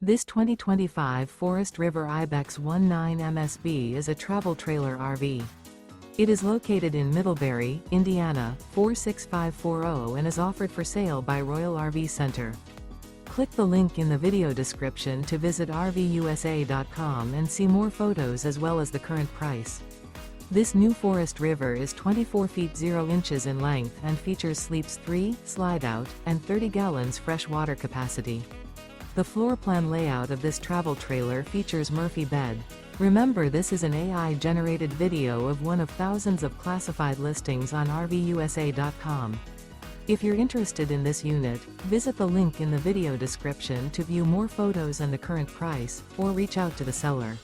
This 2025 Forest River IBEX 19 MSB is a travel trailer RV. It is located in Middlebury, Indiana, 46540 and is offered for sale by Royal RV Center. Click the link in the video description to visit RVUSA.com and see more photos as well as the current price. This new Forest River is 24 feet 0 inches in length and features sleeps 3, Slideout, and 30 gallons fresh water capacity. The floor plan layout of this travel trailer features Murphy bed. Remember, this is an AI-generated video of one of thousands of classified listings on RVUSA.com. If you're interested in this unit, visit the link in the video description to view more photos and the current price, or reach out to the seller.